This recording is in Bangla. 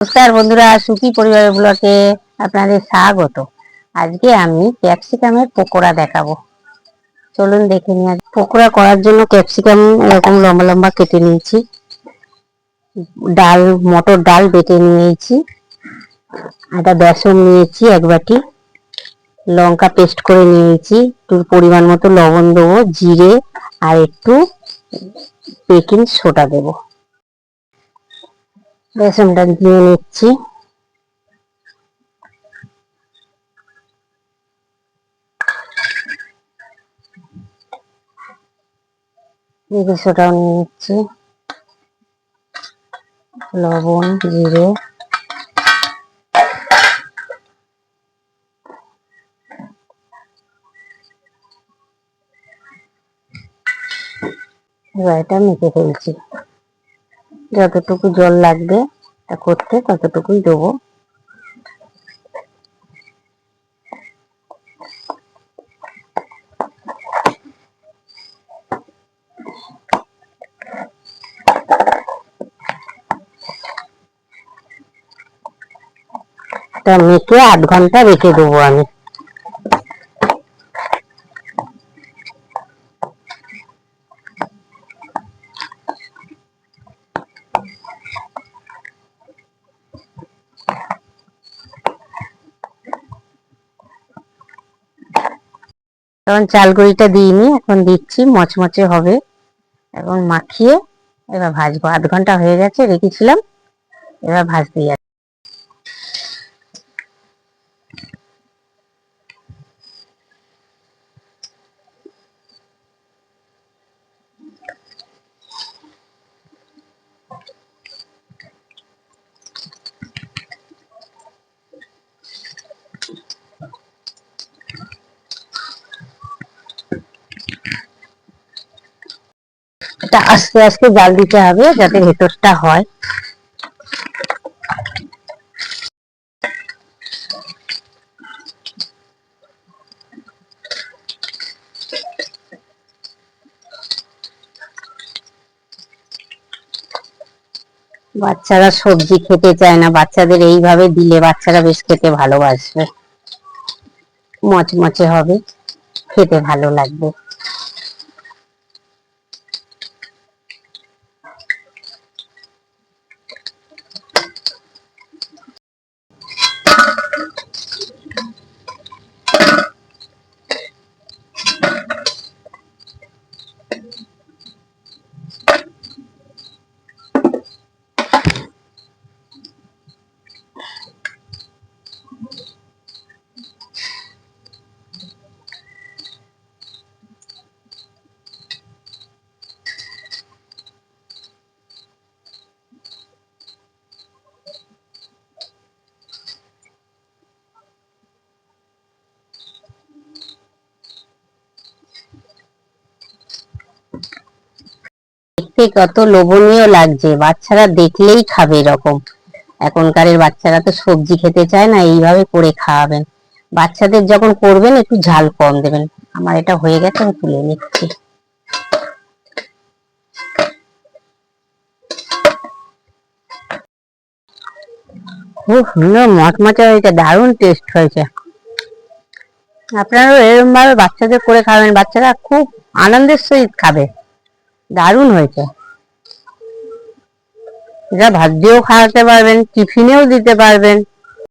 নমস্কার বন্ধুরা, সুখী পরিবারের ব্লগে আপনাদের স্বাগত। আজকে আমি ক্যাপসিকামের পকোড়া দেখাবো, চলুন দেখে নিই। পকোড়া করার জন্য ক্যাপসিকাম এরকম লম্বা লম্বা কেটে নিয়েছি, মটর ডাল বেটে নিয়েছি, একটা বেসন নিয়েছি এক বাটি, লঙ্কা পেস্ট করে নিয়েছি, একটু পরিমাণ মতো লবণ দেবো, জিরে আর একটু বেকিং সোডা দেবো। বেসনটা দিয়ে নিচ্ছি। বেকিং সোডাও নিয়ে নিচ্ছি, লবণ, জিরে, এবার এটা মেখে ফেলছি। যতটুকু জল লাগবে এটা করতে ততটুকুই দেবো। এটা মেখে 8 ঘন্টা রেখে দেবো আমি। এখন চাল গুঁড়িটা দিইনি, এখন দিচ্ছি, মচমচে হবে। এখন মাখিয়ে এবার ভাজবো। 8 ঘন্টা হয়ে গেছে, রেখেছিলাম, এবার ভাজতে যাচ্ছি। এটা আস্তে আস্তে জাল দিতে হবে যাতে ভেতরটা হয়। বাচ্চারা সবজি খেতে চায় না, বাচ্চাদের এইভাবে দিলে বাচ্চারা বেশ খেতে ভালোবাসবে, মচমচে হবে, খেতে ভালো লাগবে। দেখতে কত লোভনীয় লাগছে, বাচ্চারা দেখলেই খাবে এরকম। এখনকার বাচ্চারা তো সবজি খেতে চায় না, এইভাবে করে খাওয়াবেন। বাচ্চাদের যখন করবেন একটু ঝাল কম দেবেন। আমার এটা হয়ে গেছে, আমি তুলে নিচ্ছি। খুব সুন্দর মচমচে হয়েছে, দারুণ টেস্ট হয়েছে। আপনারাও এরকম ভাবে বাচ্চাদের করে খাবেন, বাচ্চারা খুব আনন্দের সহিত খাবে। দারুণ হয়েছে। এটা ভাত দিয়েও খাওয়াতে পারবেন, টিফিনেও দিতে পারবেন।